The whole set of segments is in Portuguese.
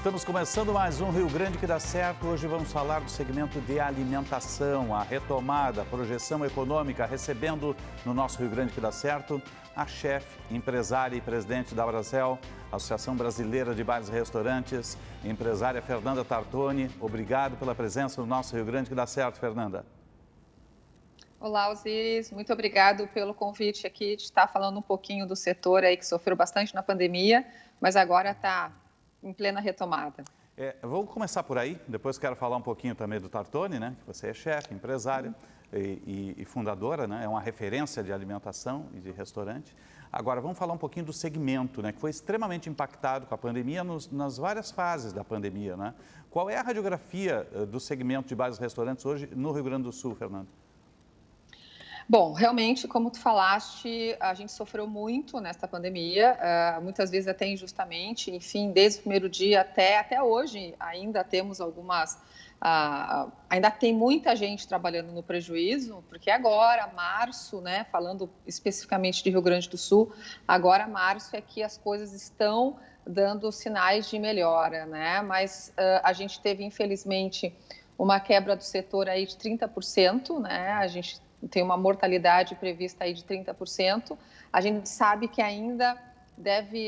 Estamos começando mais um Rio Grande que dá certo. Hoje vamos falar do segmento de alimentação, a retomada, a projeção econômica, recebendo no nosso Rio Grande que dá certo a chefe, empresária e presidente da Brasel, Associação Brasileira de Bares e Restaurantes, empresária Fernanda Tartoni. Obrigado pela presença no nosso Rio Grande que dá certo, Fernanda. Olá, Osiris, muito obrigado pelo convite aqui de estar falando um pouquinho do setor aí que sofreu bastante na pandemia, mas agora está em plena retomada. Vou começar por aí, depois quero falar um pouquinho também do Tartoni, né? Que você é chefe, empresária e fundadora, né? É uma referência de alimentação e de restaurante. Agora, vamos falar um pouquinho do segmento, né? Que foi extremamente impactado com a pandemia, nas várias fases da pandemia, né? Qual é a radiografia do segmento de bares e restaurantes hoje no Rio Grande do Sul, Fernando? Bom, realmente, como tu falaste, a gente sofreu muito nesta pandemia, muitas vezes até injustamente, enfim, desde o primeiro dia até hoje, ainda temos ainda tem muita gente trabalhando no prejuízo, porque agora, março, né, falando especificamente de Rio Grande do Sul, agora março é que as coisas estão dando sinais de melhora, né, mas a gente teve, infelizmente, uma quebra do setor aí de 30%, né, a gente tem uma mortalidade prevista aí de 30%. A gente sabe que ainda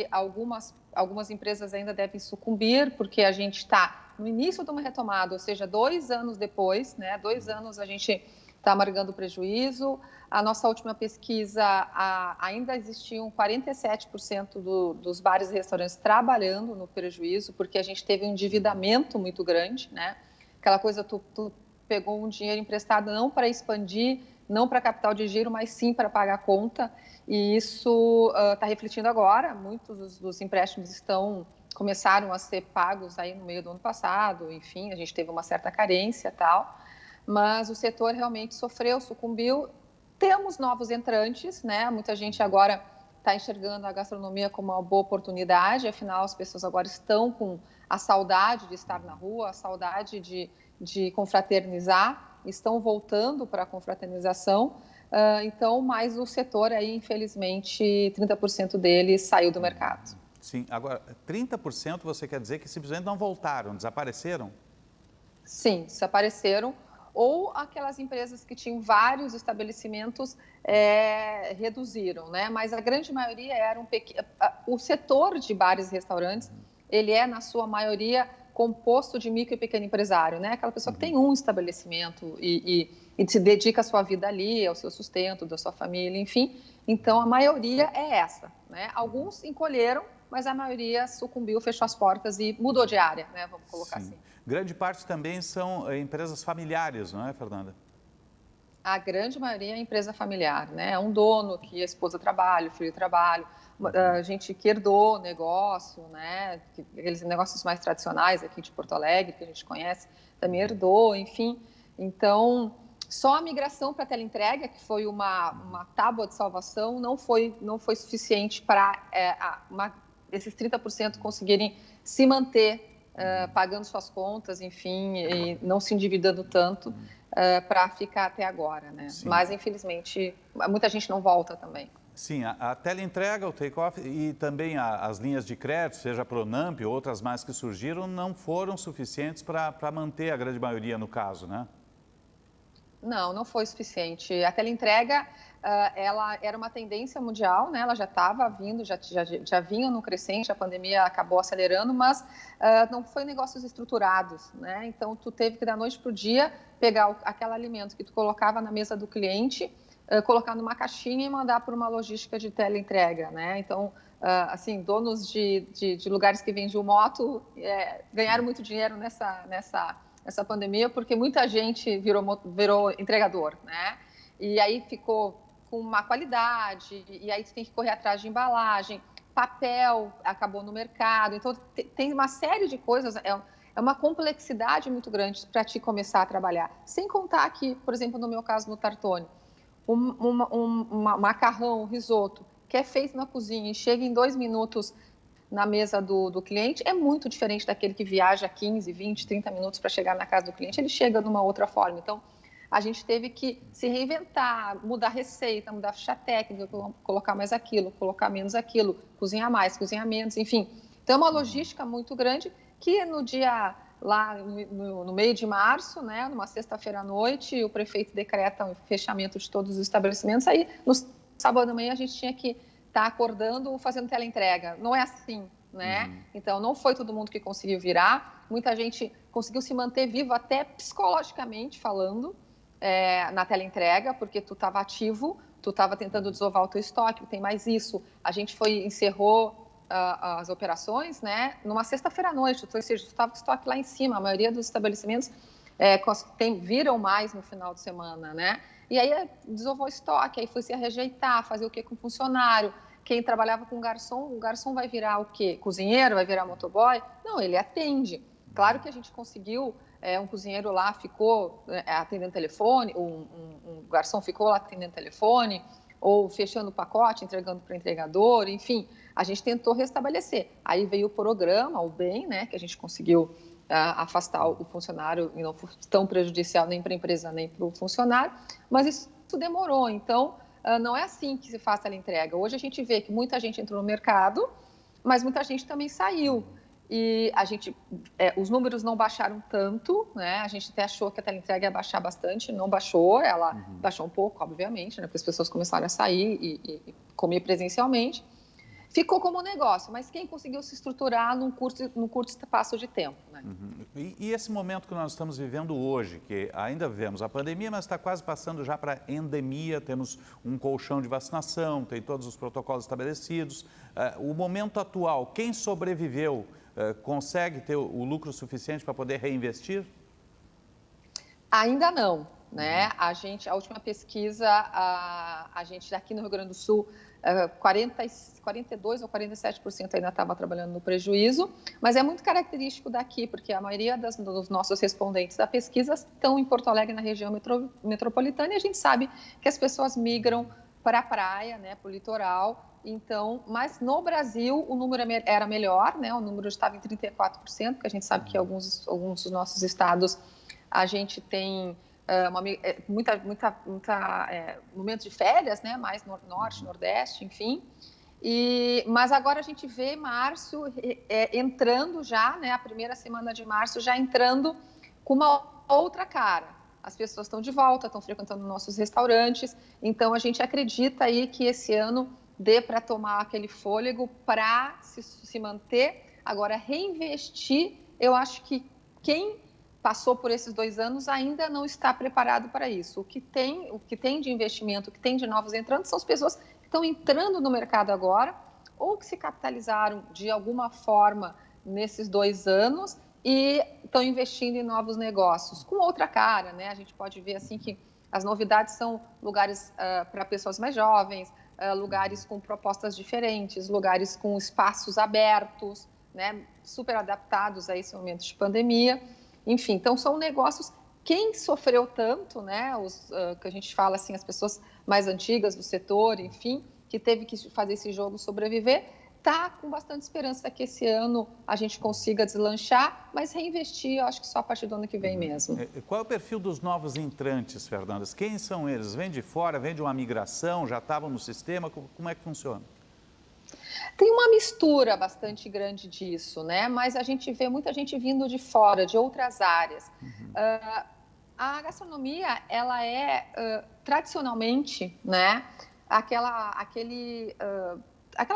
algumas empresas ainda devem sucumbir, porque a gente está no início de uma retomada, ou seja, 2 anos depois, né? 2 anos a gente está amargando prejuízo. A nossa última pesquisa, ainda existiam 47% dos bares e restaurantes trabalhando no prejuízo, porque a gente teve um endividamento muito grande, né? Aquela coisa, tu pegou um dinheiro emprestado não para expandir, não para capital de giro, mas sim para pagar a conta, e isso está refletindo agora. Muitos dos empréstimos começaram a ser pagos aí no meio do ano passado, enfim, a gente teve uma certa carência e tal, mas o setor realmente sofreu, sucumbiu. Temos novos entrantes, né? Muita gente agora está enxergando a gastronomia como uma boa oportunidade, afinal as pessoas agora estão com a saudade de estar na rua, a saudade de confraternizar, estão voltando para a confraternização, então, mas o setor aí, infelizmente, 30% dele saiu do mercado. Sim, agora, 30% você quer dizer que simplesmente não voltaram, desapareceram? Sim, desapareceram, ou aquelas empresas que tinham vários estabelecimentos reduziram, né? Mas a grande maioria o setor de bares e restaurantes, ele é, na sua maioria, composto de micro e pequeno empresário, né? Aquela pessoa que tem um estabelecimento e se dedica a sua vida ali, ao seu sustento, da sua família, enfim. Então, a maioria é essa, né? Alguns encolheram, mas a maioria sucumbiu, fechou as portas e mudou de área, né? Vamos colocar assim. Grande parte também são empresas familiares, não é, Fernanda? A grande maioria é empresa familiar, né? É um dono que a esposa trabalha, o filho trabalha, a gente que herdou o negócio, né? Aqueles negócios mais tradicionais aqui de Porto Alegre, que a gente conhece, também herdou, enfim. Então, só a migração para a teleentrega, que foi uma tábua de salvação, não foi suficiente para esses 30% conseguirem se manter pagando suas contas, enfim, e não se endividando tanto para ficar até agora, né? Sim. Mas, infelizmente, muita gente não volta também. Sim, a teleentrega, o take-off e também as linhas de crédito, seja a Pronamp ou outras mais que surgiram, não foram suficientes para manter a grande maioria no caso, né? Não foi suficiente. A teleentrega, ela era uma tendência mundial, né? Ela já estava vindo, já vinha no crescente, a pandemia acabou acelerando, mas não foi negócios estruturados, né? Então, tu teve que, da noite para o dia, pegar aquele alimento que tu colocava na mesa do cliente, colocar numa caixinha e mandar por uma logística de teleentrega, né? Então, assim, donos de lugares que vendiam moto ganharam muito dinheiro nessa pandemia, porque muita gente virou entregador, né? E aí ficou com má qualidade, e aí tu tem que correr atrás de embalagem, papel acabou no mercado, então tem uma série de coisas, é uma complexidade muito grande para te começar a trabalhar. Sem contar que, por exemplo, no meu caso, no Tartoni, um macarrão, um risoto, que é feito na cozinha e chega em 2 minutos na mesa do cliente, é muito diferente daquele que viaja 15, 20, 30 minutos para chegar na casa do cliente, ele chega de uma outra forma. Então, a gente teve que se reinventar, mudar receita, mudar ficha técnica, colocar mais aquilo, colocar menos aquilo, cozinhar mais, cozinhar menos, enfim. Então, é uma logística muito grande que no dia lá no meio de março, né, numa sexta-feira à noite, o prefeito decreta o fechamento de todos os estabelecimentos, aí no sábado da manhã a gente tinha que estar acordando ou fazendo teleentrega. Não é assim, né? Então, não foi todo mundo que conseguiu virar, muita gente conseguiu se manter vivo até psicologicamente falando na teleentrega, porque tu estava ativo, tu estava tentando desovar o teu estoque, tem mais isso. A gente encerrou as operações, né, numa sexta-feira à noite, ou seja, estava com o estoque lá em cima, a maioria dos estabelecimentos viram mais no final de semana, né, e aí desovou o estoque, aí foi se rejeitar, fazer o que com o funcionário, quem trabalhava com o garçom vai virar o quê? Cozinheiro? Vai virar motoboy? Não, ele atende. Claro que a gente conseguiu, um cozinheiro lá ficou atendendo telefone, um garçom ficou lá atendendo telefone, ou fechando o pacote, entregando para o entregador, enfim, a gente tentou restabelecer. Aí veio o programa, o BEM, né, que a gente conseguiu afastar o funcionário e não foi tão prejudicial nem para a empresa nem para o funcionário, mas isso demorou. Então, não é assim que se faz a entrega. Hoje a gente vê que muita gente entrou no mercado, mas muita gente também saiu. E os números não baixaram tanto, né? A gente até achou que a teleentrega ia baixar bastante, não baixou, ela baixou um pouco, obviamente, né? Porque as pessoas começaram a sair e comer presencialmente. Ficou como negócio, mas quem conseguiu se estruturar num curto espaço de tempo, né? E esse momento que nós estamos vivendo hoje, que ainda vivemos a pandemia, mas está quase passando já para a endemia, temos um colchão de vacinação, tem todos os protocolos estabelecidos. O momento atual, quem sobreviveu, consegue ter o lucro suficiente para poder reinvestir? Ainda não, né? A última pesquisa, a gente aqui no Rio Grande do Sul, 42% ou 47% ainda estava trabalhando no prejuízo, mas é muito característico daqui, porque a maioria dos nossos respondentes da pesquisa estão em Porto Alegre, na região metropolitana, e a gente sabe que as pessoas migram para a praia, né, para o litoral. Então, mas no Brasil o número era melhor, né? O número estava em 34%, porque a gente sabe que alguns dos nossos estados a gente tem momentos de férias, né? Mais norte, nordeste, enfim. Mas agora a gente vê março entrando já, né? A primeira semana de março já entrando com uma outra cara. As pessoas estão de volta, estão frequentando nossos restaurantes. Então a gente acredita aí que esse ano dê para tomar aquele fôlego para se manter. Agora, reinvestir, eu acho que quem passou por esses 2 anos ainda não está preparado para isso. O que tem de investimento, o que tem de novos entrantes, são as pessoas que estão entrando no mercado agora ou que se capitalizaram de alguma forma nesses 2 anos e estão investindo em novos negócios com outra cara, né? A gente pode ver assim que as novidades são lugares para pessoas mais jovens, lugares com propostas diferentes, lugares com espaços abertos, né? Super adaptados a esse momento de pandemia. Enfim, então são negócios. Quem sofreu tanto, né? Que a gente fala assim, as pessoas mais antigas do setor, enfim, que teve que fazer esse jogo sobreviver, está com bastante esperança que esse ano a gente consiga deslanchar, mas reinvestir, eu acho que só a partir do ano que vem mesmo. Qual é o perfil dos novos entrantes, Fernandes? Quem são eles? Vêm de fora, vêm de uma migração, já estavam no sistema? Como é que funciona? Tem uma mistura bastante grande disso, né? Mas a gente vê muita gente vindo de fora, de outras áreas. A gastronomia, ela é tradicionalmente, né? Aquela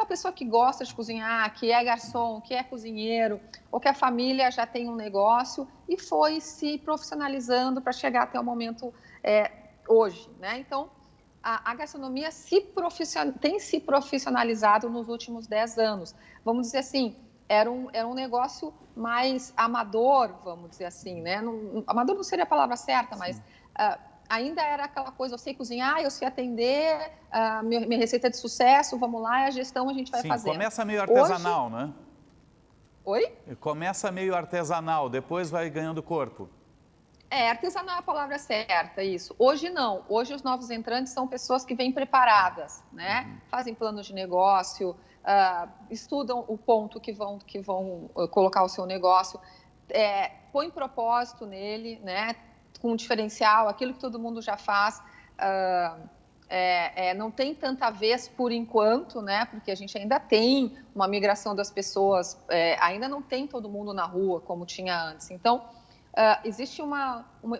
pessoa que gosta de cozinhar, que é garçom, que é cozinheiro, ou que a família já tem um negócio e foi se profissionalizando para chegar até o momento hoje, né? Então, a gastronomia tem se profissionalizado nos últimos 10 anos. Vamos dizer assim, era um negócio mais amador, vamos dizer assim, né? Amador não seria a palavra certa, mas ainda era aquela coisa, eu sei cozinhar, eu sei atender, minha receita de sucesso, vamos lá, a gestão a gente vai fazer. Começa meio artesanal, hoje... né? Oi? Começa meio artesanal, depois vai ganhando corpo. Artesanal é a palavra certa, isso. Hoje não. Hoje os novos entrantes são pessoas que vêm preparadas, né? Fazem planos de negócio, estudam o ponto que vão colocar o seu negócio, põe propósito nele, né? Com um diferencial, aquilo que todo mundo já faz. não tem tanta vez por enquanto, né? Porque a gente ainda tem uma migração das pessoas, ainda não tem todo mundo na rua como tinha antes. Então, existe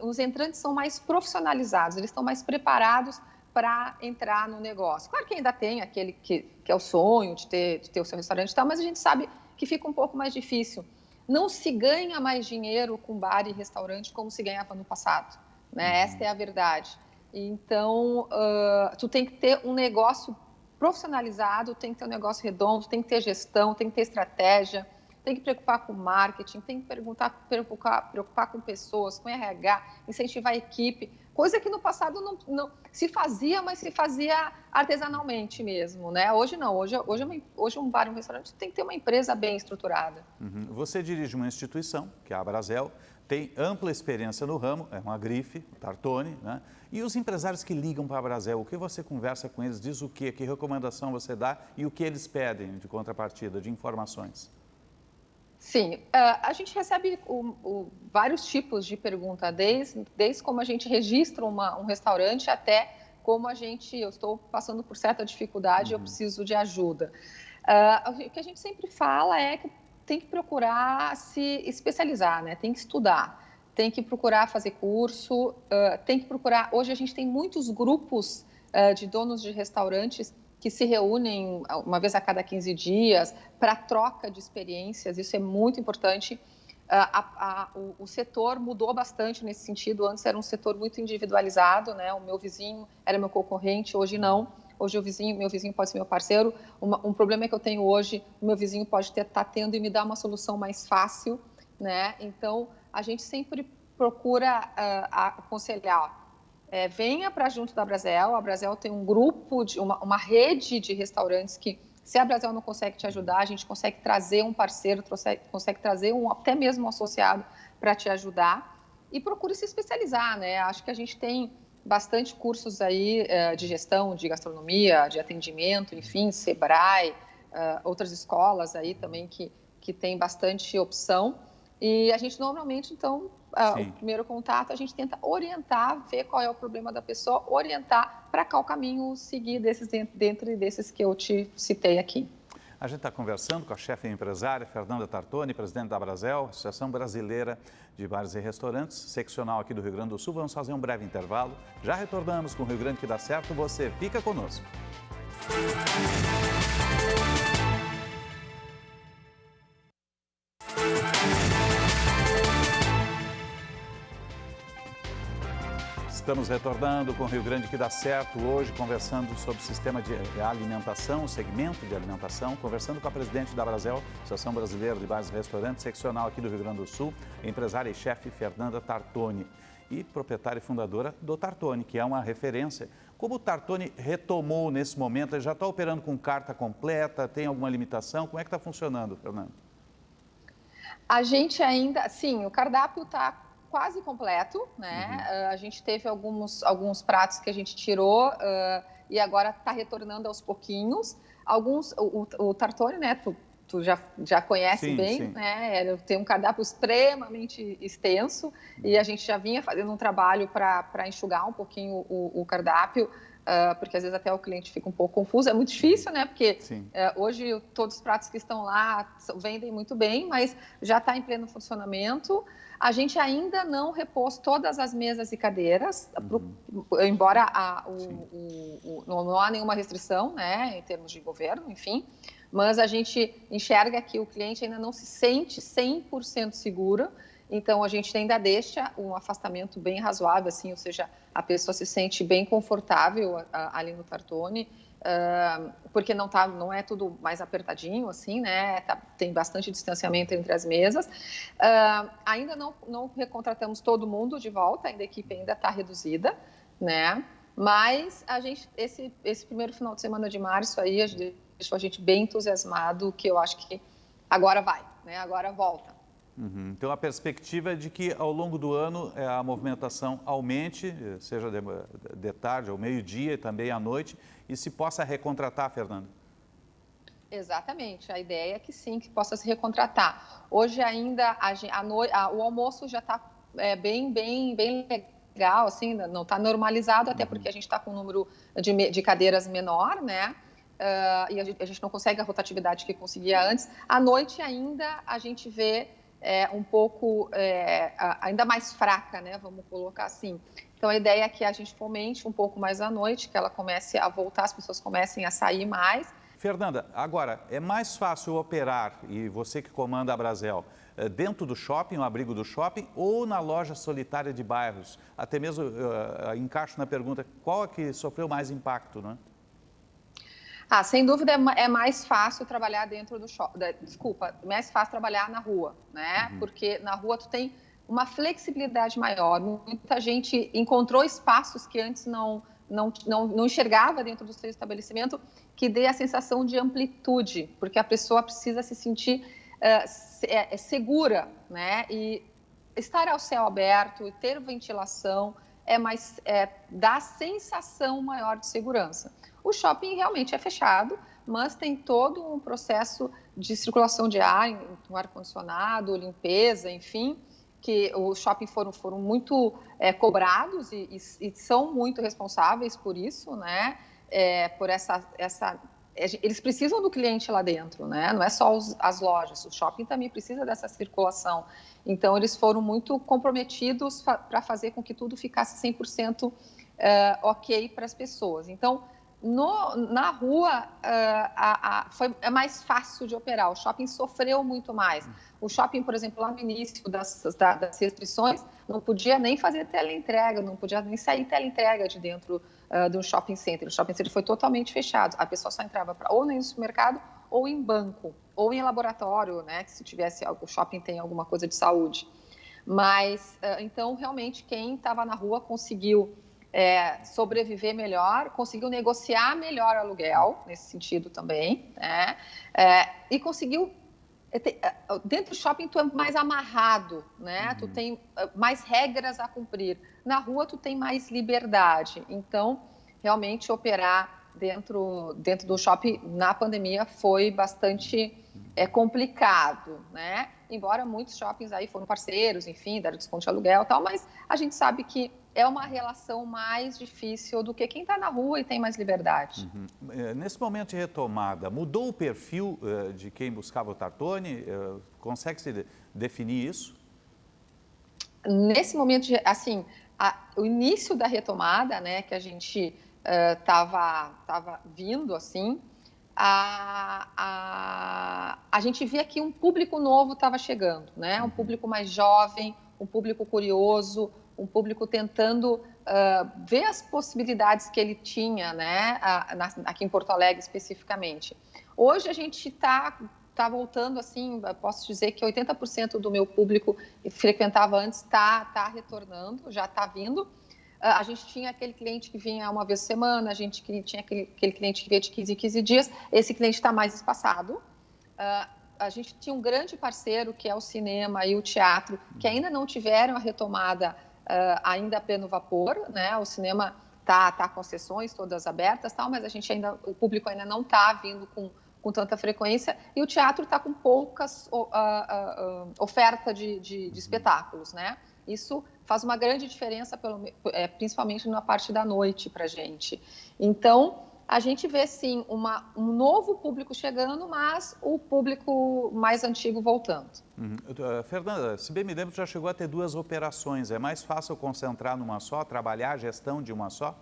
os entrantes são mais profissionalizados, eles estão mais preparados para entrar no negócio. Claro que ainda tem aquele que é o sonho de ter o seu restaurante e tal, mas a gente sabe que fica um pouco mais difícil. Não se ganha mais dinheiro com bar e restaurante como se ganhava no passado, né? Esta é a verdade. Então, tu tem que ter um negócio profissionalizado, tem que ter um negócio redondo, tem que ter gestão, tem que ter estratégia, tem que preocupar com marketing, tem que preocupar com pessoas, com RH, incentivar a equipe, coisa que no passado não se fazia, mas se fazia artesanalmente mesmo, né? Hoje não, hoje um bar e um restaurante tem que ter uma empresa bem estruturada. Você dirige uma instituição, que é a Brasel, tem ampla experiência no ramo, é uma grife, Tartone, né? E os empresários que ligam para a Brasel, o que você conversa com eles, diz o quê? Que recomendação você dá e o que eles pedem de contrapartida, de informações? Sim, a gente recebe vários tipos de pergunta, desde como a gente registra um restaurante até como eu estou passando por certa dificuldade, eu preciso de ajuda. O que a gente sempre fala é que tem que procurar se especializar, né? Tem que estudar, tem que procurar fazer curso, tem que procurar... Hoje a gente tem muitos grupos de donos de restaurantes que se reúnem uma vez a cada 15 dias para troca de experiências, isso é muito importante. O setor mudou bastante nesse sentido, antes era um setor muito individualizado, né? O meu vizinho era meu concorrente, hoje não. Hoje meu vizinho pode ser meu parceiro. Um problema que eu tenho hoje, o meu vizinho pode estar tendo e me dar uma solução mais fácil, né? Então, a gente sempre procura aconselhar. Venha para junto da Brasel. A Brasel tem um grupo, uma rede de restaurantes que, se a Brasel não consegue te ajudar, a gente consegue trazer um parceiro, consegue trazer até mesmo um associado para te ajudar. E procure se especializar, né? Acho que a gente tem bastante cursos aí de gestão, de gastronomia, de atendimento, enfim, Sebrae, outras escolas aí também que tem bastante opção. E a gente normalmente, então, o primeiro contato, a gente tenta orientar, ver qual é o problema da pessoa, orientar para qual caminho seguir dentro desses que eu te citei aqui. A gente está conversando com a chefe empresária Fernanda Tartone, presidente da Brasel, Associação Brasileira de Bares e Restaurantes, seccional aqui do Rio Grande do Sul. Vamos fazer um breve intervalo. Já retornamos com o Rio Grande que dá certo. Você fica conosco. Estamos retornando com o Rio Grande que dá certo, hoje conversando sobre o sistema de alimentação, o segmento de alimentação, conversando com a presidente da Brasel, Associação Brasileira de Bares e Restaurantes, seccional aqui do Rio Grande do Sul, empresária e chefe Fernanda Tartone e proprietária e fundadora do Tartone, que é uma referência. Como o Tartone retomou nesse momento? Ele já está operando com carta completa, tem alguma limitação? Como é que está funcionando, Fernanda? A gente ainda, sim, o cardápio está quase completo, né? A gente teve alguns pratos que a gente tirou e agora está retornando aos pouquinhos. O Tartone, né? Tu já conhece bem, né? Tem um cardápio extremamente extenso e a gente já vinha fazendo um trabalho para enxugar um pouquinho o cardápio, porque às vezes até o cliente fica um pouco confuso. É muito difícil, né? Porque hoje todos os pratos que estão lá vendem muito bem, mas já está em pleno funcionamento. A gente ainda não repôs todas as mesas e cadeiras, embora não há nenhuma restrição, né, em termos de governo, enfim, mas a gente enxerga que o cliente ainda não se sente 100% seguro, então a gente ainda deixa um afastamento bem razoável, assim, ou seja, a pessoa se sente bem confortável ali no Tartone, porque não é tudo mais apertadinho, assim, né? Tem bastante distanciamento entre as mesas. Ainda não recontratamos todo mundo de volta, a equipe ainda está reduzida, né? Mas esse primeiro final de semana de março aí deixou a gente bem entusiasmado, que eu acho que agora vai, né? Agora volta. Então, a perspectiva é de que ao longo do ano a movimentação aumente, seja de tarde ao meio-dia e também à noite, e se possa recontratar, Fernanda? Exatamente, a ideia é que sim, que possa se recontratar. Hoje ainda o almoço já está bem legal, legal, assim, não está normalizado, até porque a gente está com um número de cadeiras menor, né? E a gente não consegue a rotatividade que conseguia antes. À noite ainda a gente vê um pouco ainda mais fraca, né? Vamos colocar assim. Então a ideia é que a gente fomente um pouco mais à noite, que ela comece a voltar, as pessoas comecem a sair mais. Fernanda, agora, é mais fácil operar, e você que comanda a Brasel, dentro do shopping, o abrigo do shopping, ou na loja solitária de bairros? Até mesmo encaixo na pergunta, qual é que sofreu mais impacto, né? Sem dúvida é mais fácil trabalhar dentro do shopping, mais fácil trabalhar na rua, né? Porque na rua tu tem uma flexibilidade maior, muita gente encontrou espaços que antes não enxergava dentro do seu estabelecimento, que dê a sensação de amplitude, porque a pessoa precisa se sentir segura, né? E estar ao céu aberto e ter ventilação dá a sensação maior de segurança. O shopping realmente é fechado, mas tem todo um processo de circulação de ar, um ar-condicionado, limpeza, enfim, que os shoppings foram muito cobrados e são muito responsáveis por isso, né? Por eles precisam do cliente lá dentro, né? Não é só as lojas, o shopping também precisa dessa circulação. Então, eles foram muito comprometidos para fazer com que tudo ficasse 100% ok para as pessoas. Então, na rua é mais fácil de operar, o shopping sofreu muito mais. O shopping, por exemplo, lá no início das restrições, não podia nem fazer teleentrega, não podia nem sair teleentrega de dentro do shopping center. O shopping center foi totalmente fechado, a pessoa só entrava ou no supermercado ou em banco, ou em laboratório, né, que se tivesse, o shopping tem alguma coisa de saúde. Mas, então, realmente, quem estava na rua conseguiu sobreviver melhor, conseguiu negociar melhor aluguel, nesse sentido também, né? E conseguiu... Dentro do shopping, tu é mais amarrado, né? Tu tem mais regras a cumprir. Na rua, tu tem mais liberdade. Então, realmente, operar dentro do shopping na pandemia foi bastante complicado, né? Embora muitos shoppings aí foram parceiros, enfim, deram desconto de aluguel e tal, mas a gente sabe que é uma relação mais difícil do que quem está na rua e tem mais liberdade. Nesse momento de retomada, mudou o perfil de quem buscava o Tartone? Consegue se definir isso? Nesse momento, assim, o início da retomada, né, que a gente estava vindo, assim, a gente via que um público novo estava chegando, né? Um público mais jovem, um público curioso, um público tentando ver as possibilidades que ele tinha, né? Aqui em Porto Alegre especificamente. Hoje a gente está voltando, assim, posso dizer que 80% do meu público que frequentava antes está retornando, já está vindo. A gente tinha aquele cliente que vinha uma vez por semana, a gente tinha aquele cliente que vinha de 15 em 15 dias, esse cliente está mais espaçado. A gente tinha um grande parceiro, que é o cinema e o teatro, que ainda não tiveram a retomada ainda a pleno vapor, né? O cinema tá com sessões todas abertas, tal, mas o público ainda não está vindo com tanta frequência, e o teatro está com poucas oferta de espetáculos, né? Isso faz uma grande diferença, principalmente na parte da noite para a gente. Então, a gente vê, sim, um novo público chegando, mas o público mais antigo voltando. Fernanda, se bem me lembro, já chegou a ter 2 operações. É mais fácil concentrar numa só, trabalhar a gestão de uma só?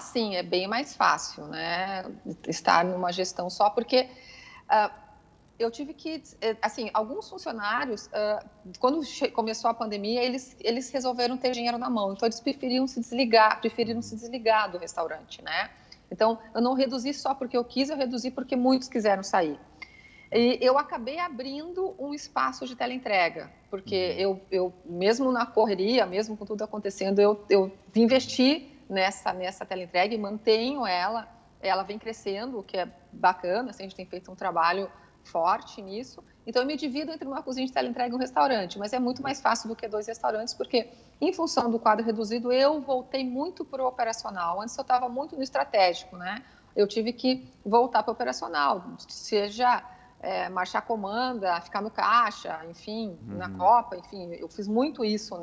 Sim, é bem mais fácil, né? Estar numa gestão só, porque eu tive que, assim, alguns funcionários, quando começou a pandemia, eles resolveram ter dinheiro na mão, então eles preferiram se desligar do restaurante, né? Então, eu não reduzi só porque eu quis, eu reduzi porque muitos quiseram sair. E eu acabei abrindo um espaço de teleentrega, porque eu mesmo na correria, mesmo com tudo acontecendo, eu investi nessa teleentrega e mantenho ela vem crescendo, o que é bacana, assim, a gente tem feito um trabalho forte nisso. Então, eu me divido entre uma cozinha de teleentrega e um restaurante, mas é muito mais fácil do que 2 restaurantes, porque, em função do quadro reduzido, eu voltei muito para o operacional. Antes, eu estava muito no estratégico, né? Eu tive que voltar para o operacional, seja marchar comanda, ficar no caixa, enfim, na Copa, enfim, eu fiz muito isso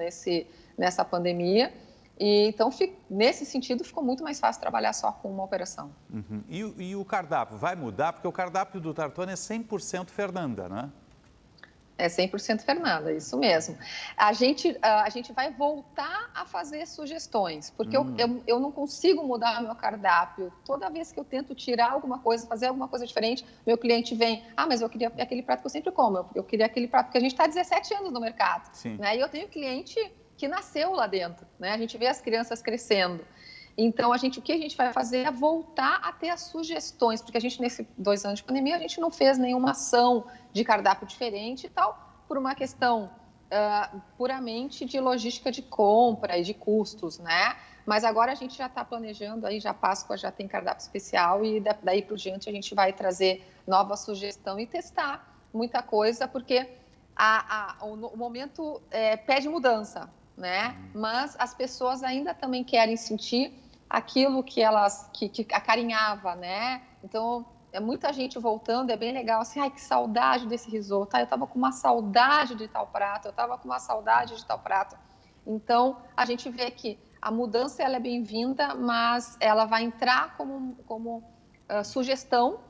nessa pandemia. E, então, nesse sentido, ficou muito mais fácil trabalhar só com uma operação. E o cardápio vai mudar? Porque o cardápio do Tartone é 100% Fernanda, não é? É 100% Fernanda, isso mesmo. A gente vai voltar a fazer sugestões, porque eu não consigo mudar meu cardápio. Toda vez que eu tento tirar alguma coisa, fazer alguma coisa diferente, meu cliente vem, mas eu queria aquele prato que eu sempre como, eu queria aquele prato, porque a gente está há 17 anos no mercado. Sim. Né? E eu tenho cliente que nasceu lá dentro, né? A gente vê as crianças crescendo. Então, o que a gente vai fazer é voltar a ter as sugestões, porque a gente, nesses 2 anos de pandemia, a gente não fez nenhuma ação de cardápio diferente e tal, por uma questão puramente de logística de compra e de custos, né? Mas agora a gente já está planejando, aí já Páscoa já tem cardápio especial e daí por diante a gente vai trazer nova sugestão e testar muita coisa, porque o momento pede mudança, né? Mas as pessoas ainda também querem sentir aquilo que acarinhava, né? Então, muita gente voltando, é bem legal, assim, que saudade desse risoto, eu estava com uma saudade de tal prato, eu estava com uma saudade de tal prato. Então, a gente vê que a mudança ela é bem-vinda, mas ela vai entrar como sugestão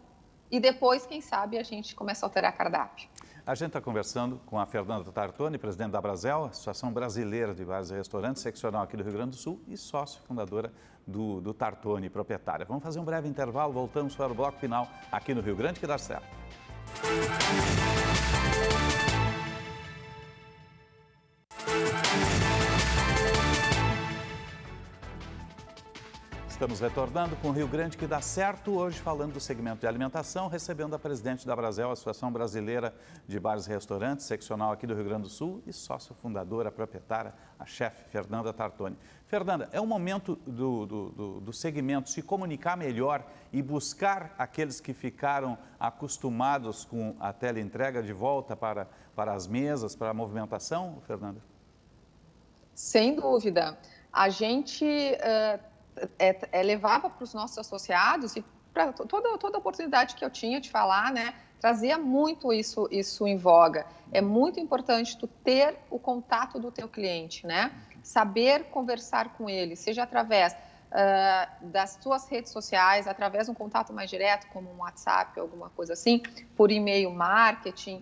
e depois, quem sabe, a gente começa a alterar cardápio. A gente está conversando com a Fernanda Tartone, presidente da Brasel, Associação Brasileira de Bares e Restaurantes, seccional aqui do Rio Grande do Sul e sócio fundadora do Tartone, proprietária. Vamos fazer um breve intervalo, voltamos para o bloco final aqui no Rio Grande que dá certo. Estamos retornando com o Rio Grande que dá certo, hoje falando do segmento de alimentação, recebendo a presidente da Brasel, Associação Brasileira de Bares e Restaurantes, seccional aqui do Rio Grande do Sul e sócio fundadora, proprietária, a chefe Fernanda Tartone. Fernanda, é o momento do segmento se comunicar melhor e buscar aqueles que ficaram acostumados com a teleentrega de volta para as mesas, para a movimentação, Fernanda? Sem dúvida. A gente levava para os nossos associados e para toda oportunidade que eu tinha de falar, né, trazia muito isso em voga. É muito importante tu ter o contato do teu cliente, né? Saber conversar com ele, seja através das suas redes sociais, através de um contato mais direto, como um WhatsApp, alguma coisa assim, por e-mail marketing.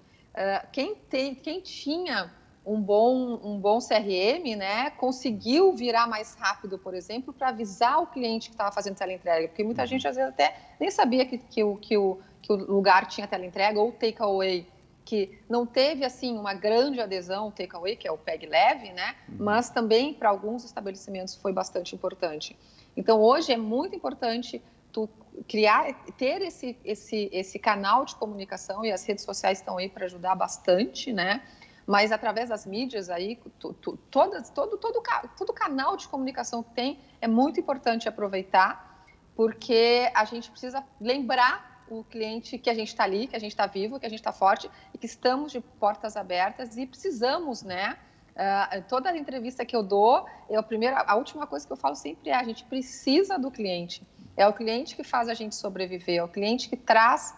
Quem tinha um bom CRM, né, conseguiu virar mais rápido, por exemplo, para avisar o cliente que estava fazendo teleentrega, porque muita gente às vezes até nem sabia que o lugar tinha teleentrega ou takeaway, que não teve assim uma grande adesão ao takeaway, que é o PEG leve, né, mas também para alguns estabelecimentos foi bastante importante. Então hoje é muito importante tu ter esse canal de comunicação e as redes sociais estão aí para ajudar bastante, né? Mas através das mídias aí, todo canal de comunicação que tem é muito importante aproveitar, porque a gente precisa lembrar o cliente que a gente está ali, que a gente está vivo, que a gente está forte e que estamos de portas abertas e precisamos, né? Toda a entrevista que eu dou, a última coisa que eu falo sempre a gente precisa do cliente. É o cliente que faz a gente sobreviver, é o cliente que traz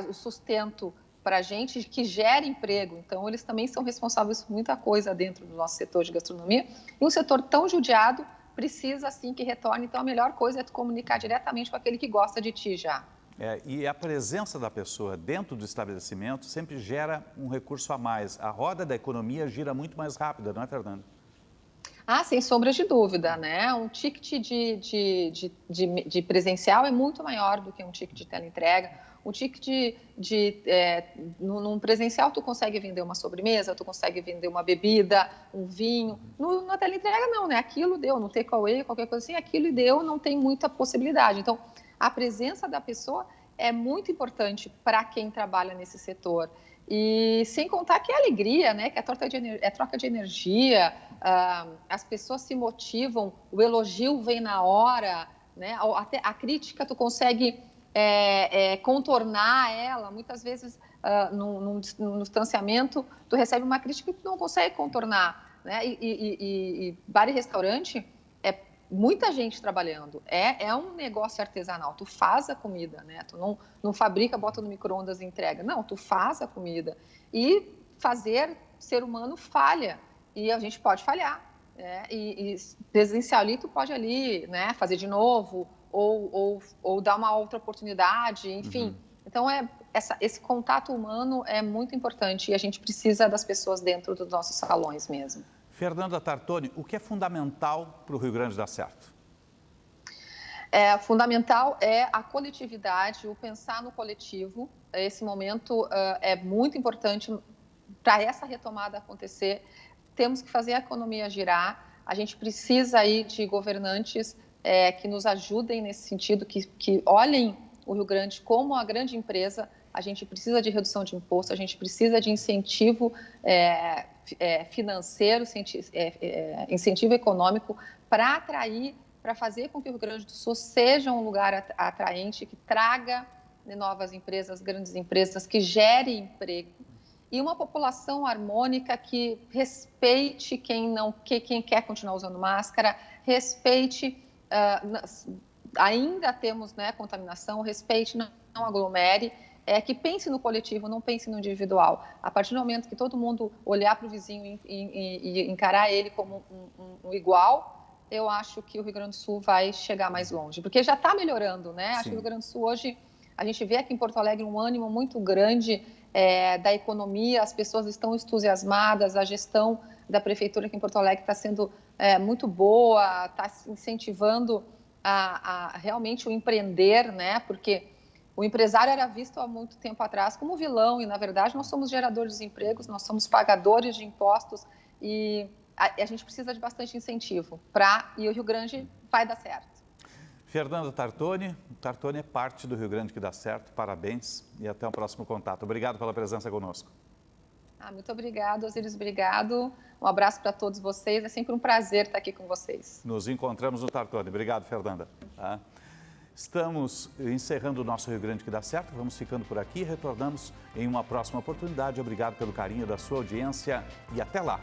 o sustento para a gente, que gera emprego. Então, eles também são responsáveis por muita coisa dentro do nosso setor de gastronomia. E um setor tão judiado precisa, assim, que retorne. Então, a melhor coisa é tu comunicar diretamente com aquele que gosta de ti já. E a presença da pessoa dentro do estabelecimento sempre gera um recurso a mais. A roda da economia gira muito mais rápida, não é, Fernanda? Sem sombra de dúvida, né? Um ticket de presencial é muito maior do que um ticket de teleentrega. Um ticket num presencial tu consegue vender uma sobremesa, tu consegue vender uma bebida, um vinho. Na teleentrega não, né? Aquilo deu, no takeaway, qualquer coisa assim, aquilo deu, não tem muita possibilidade. Então, a presença da pessoa é muito importante para quem trabalha nesse setor. E sem contar que é alegria, né? Que é troca de energia, as pessoas se motivam, o elogio vem na hora, né? Até a crítica tu consegue contornar ela. Muitas vezes, no distanciamento, tu recebe uma crítica que tu não consegue contornar, né? E bar e restaurante muita gente trabalhando. É um negócio artesanal. Tu faz a comida, né? Tu não fabrica, bota no micro-ondas e entrega. Não, tu faz a comida. E fazer, ser humano falha. E a gente pode falhar. Né? E presencial ali, tu pode ali, né, fazer de novo ou dar uma outra oportunidade, enfim. Então, esse contato humano é muito importante e a gente precisa das pessoas dentro dos nossos salões mesmo. Fernanda Tartoni, o que é fundamental para o Rio Grande dar certo? Fundamental é a coletividade, o pensar no coletivo. Esse momento é muito importante para essa retomada acontecer. Temos que fazer a economia girar. A gente precisa aí de governantes que nos ajudem nesse sentido, que olhem o Rio Grande como a grande empresa. A gente precisa de redução de imposto, a gente precisa de incentivo financeiro, incentivo econômico para atrair, para fazer com que o Rio Grande do Sul seja um lugar atraente, que traga novas empresas, grandes empresas, que gere emprego. E uma população harmônica que respeite quem quer continuar usando máscara, respeite, ainda temos, né, contaminação, respeite, não aglomere, que pense no coletivo, não pense no individual. A partir do momento que todo mundo olhar para o vizinho e encarar ele como um igual, eu acho que o Rio Grande do Sul vai chegar mais longe, porque já está melhorando, né? Acho que o Rio Grande do Sul hoje, a gente vê aqui em Porto Alegre um ânimo muito grande da economia, as pessoas estão entusiasmadas, a gestão da prefeitura aqui em Porto Alegre está sendo muito boa, está incentivando realmente o empreender, né? Porque o empresário era visto há muito tempo atrás como vilão e, na verdade, nós somos geradores de empregos, nós somos pagadores de impostos e a gente precisa de bastante incentivo e o Rio Grande vai dar certo. Fernanda Tartoni, Tartoni é parte do Rio Grande que dá certo, parabéns e até o próximo contato. Obrigado pela presença conosco. Muito obrigado, Osíris, obrigado. Um abraço para todos vocês, é sempre um prazer estar aqui com vocês. Nos encontramos no Tartoni. Obrigado, Fernanda. Estamos encerrando o nosso Rio Grande que dá certo, vamos ficando por aqui, retornamos em uma próxima oportunidade. Obrigado pelo carinho da sua audiência e até lá.